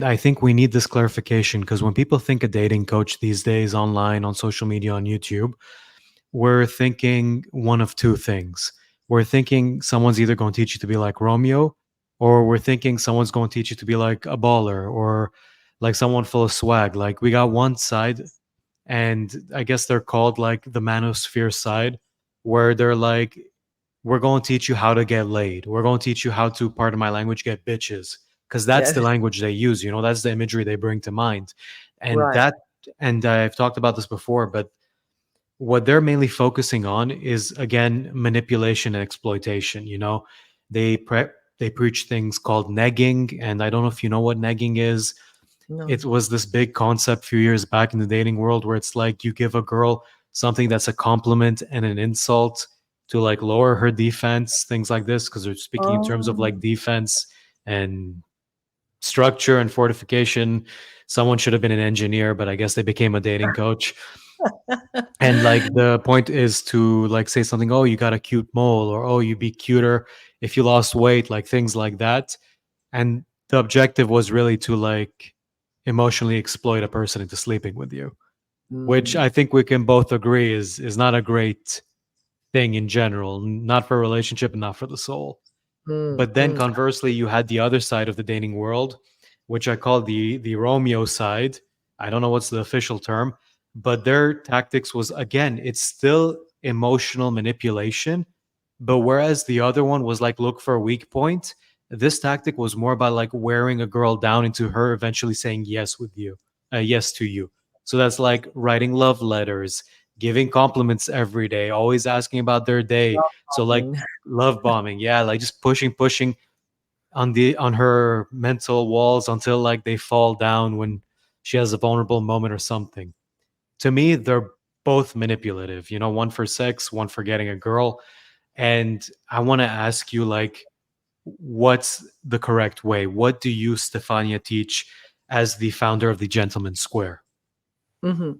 I think we need this clarification because when people think a dating coach these days online, on social media, on YouTube, we're thinking one of two things. We're thinking someone's either going to teach you to be like Romeo, or we're thinking someone's going to teach you to be like a baller or like someone full of swag. Like we got one side, and I guess they're called like the manosphere side, where they're like, we're going to teach you how to get laid. We're going to teach you how to, pardon my language, get bitches. Because that's Yeah. the language they use, that's the imagery they bring to mind. And Right. and I've talked about this before, but what they're mainly focusing on is again manipulation and exploitation. They preach things called negging, and I don't know if you know what negging is. No. It was this big concept a few years back in the dating world where it's like you give a girl something that's a compliment and an insult to like lower her defense, things like this, because they're speaking in terms of like Oh. defense and structure and fortification. Someone should have been an engineer, but I guess they became a dating coach. And like the point is to like say something, oh, you got a cute mole, or oh, you'd be cuter if you lost weight, like things like that. And the objective was really to like emotionally exploit a person into sleeping with you, which Mm, I think we can both agree is not a great thing in general, not for a relationship and not for the soul. mm, But then mm. conversely, you had the other side of the dating world, which I call the Romeo side. I don't know what's the official term, but their tactics was again, it's still emotional manipulation. But whereas the other one was like look for a weak point, this tactic was more about like wearing a girl down into her eventually saying yes with you, yes to you. So that's like writing love letters, giving compliments every day, always asking about their day. So like Bombing. love bombing, yeah, like just pushing on her mental walls until like they fall down when she has a vulnerable moment or something. To me, they're both manipulative, one for sex, one for getting a girl. And I want to ask you, like, what's the correct way? What do you, Stefania, teach as the founder of the Gentleman's Square? Mhm.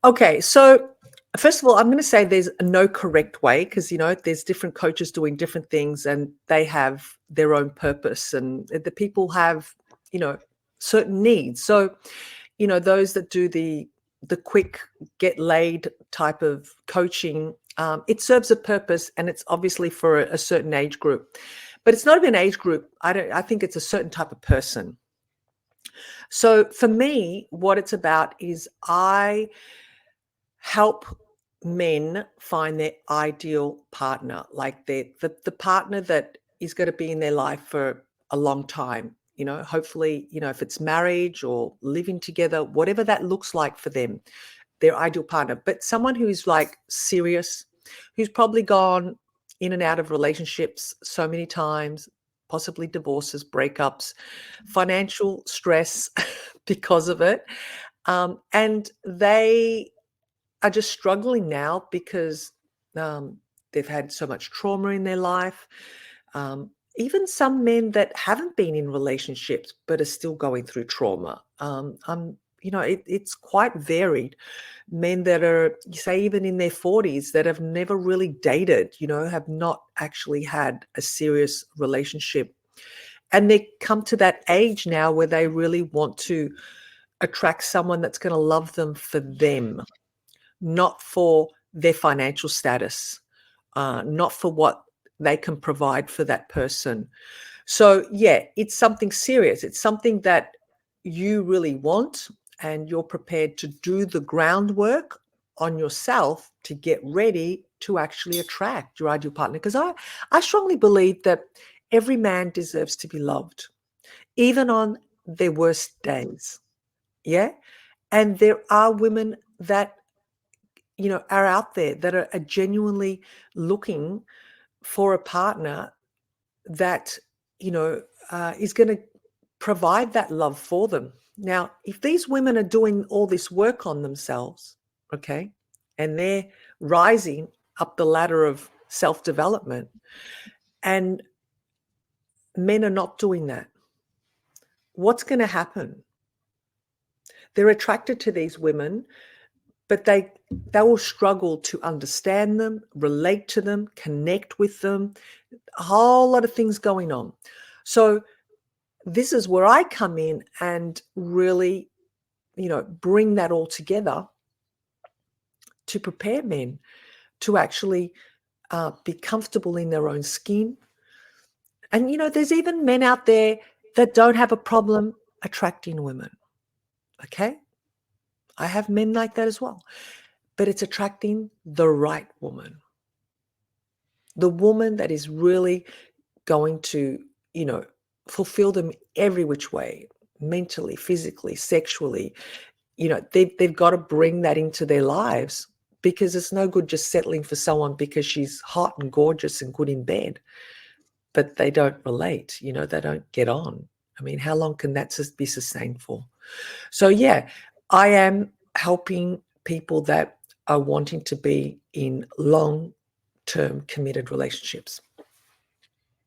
Okay, so first of all, I'm going to say there's no correct way because there's different coaches doing different things, and they have their own purpose, and the people have you know certain needs. So those that do the quick get laid type of coaching, it serves a purpose, and it's obviously for a certain age group, but it's not even an age group. I think it's a certain type of person. So for me, what it's about is I help men find their ideal partner, like the partner that is going to be in their life for a long time. Hopefully, if it's marriage or living together, whatever that looks like for them, their ideal partner. But someone who's like serious, who's probably gone in and out of relationships so many times, possibly divorces, breakups, financial stress because of it. And they are just struggling now because they've had so much trauma in their life. Even some men that haven't been in relationships but are still going through trauma. It's quite varied. Men that are, you say, even in their 40s that have never really dated, have not actually had a serious relationship. And they come to that age now where they really want to attract someone that's going to love them for them, not for their financial status, not for what they can provide for that person. So, yeah, it's something serious. It's something that you really want, and you're prepared to do the groundwork on yourself to get ready to actually attract your ideal partner. Because I strongly believe that every man deserves to be loved, even on their worst days. Yeah. And there are women that are out there that are genuinely looking for a partner that, is going to provide that love for them. Now, if these women are doing all this work on themselves, okay, and they're rising up the ladder of self development, and men are not doing that, what's going to happen? They're attracted to these women, but they will struggle to understand them, relate to them, connect with them, a whole lot of things going on. So this is where I come in and really, bring that all together to prepare men to actually be comfortable in their own skin. And, there's even men out there that don't have a problem attracting women. Okay. I have men like that as well. But it's attracting the right woman, the woman that is really going to, fulfill them every which way, mentally, physically, sexually. They've got to bring that into their lives, because it's no good just settling for someone because she's hot and gorgeous and good in bed, but they don't relate, they don't get on. I mean, how long can that be sustained for? So, yeah, I am helping people that are wanting to be in long-term committed relationships.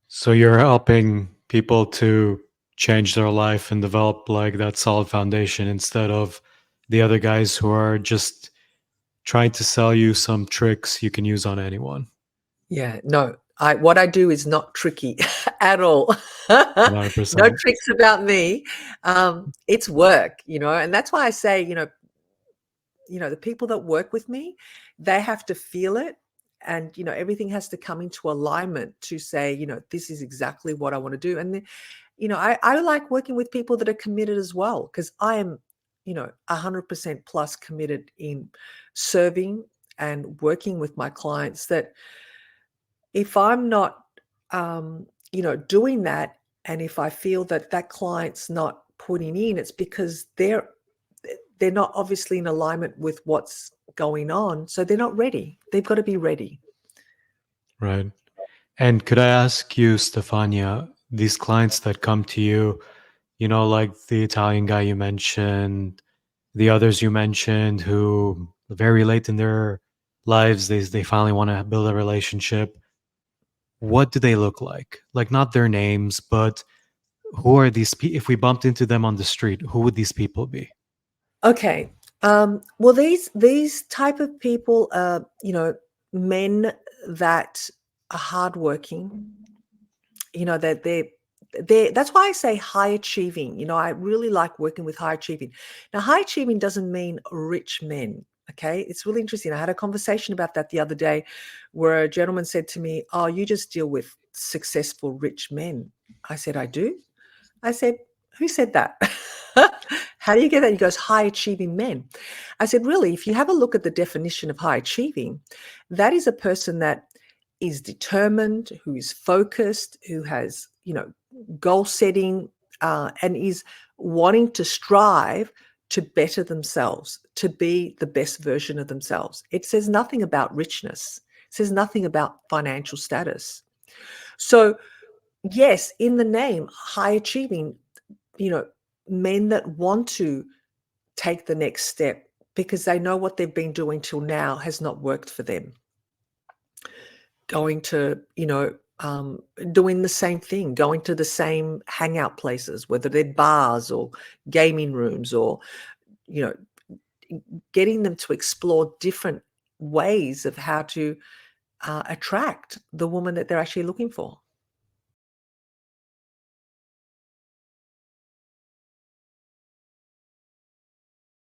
So you're helping people to change their life and develop like that solid foundation instead of the other guys who are just trying to sell you some tricks you can use on anyone. Yeah, no, what I do is not tricky at all. No 100%. tricks about me. It's work, and that's why I say, the people that work with me, they have to feel it, and everything has to come into alignment to say, this is exactly what I want to do. And I like working with people that are committed as well, because I am 100% plus committed in serving and working with my clients. That if I'm not doing that, and if I feel that that client's not putting in, it's because they're not obviously in alignment with what's going on. So they're not ready. They've got to be ready. Right. And could I ask you, Stefania, these clients that come to you, like the Italian guy you mentioned, the others you mentioned who very late in their lives, they finally want to build a relationship. What do they look like? Like, not their names, but who are these people? If we bumped into them on the street, who would these people be? Okay. Well, these type of people are, men that are hardworking. That they're that's why I say high achieving. I really like working with high achieving. Now, high achieving doesn't mean rich men. Okay. It's really interesting. I had a conversation about that the other day, where a gentleman said to me, "Oh, you just deal with successful rich men." I said, "I do." I said, "Who said that?" How do you get that? He goes, "High achieving men." I said, "Really, if you have a look at the definition of high achieving, that is a person that is determined, who is focused, who has, goal setting, and is wanting to strive to better themselves, to be the best version of themselves." It says nothing about richness. It says nothing about financial status. So, yes, in the name, high achieving, you know, men that want to take the next step because they know what they've been doing till now has not worked for them. Going to, doing the same thing, going to the same hangout places, whether they're bars or gaming rooms, or, you know, getting them to explore different ways of how to attract the woman that they're actually looking for.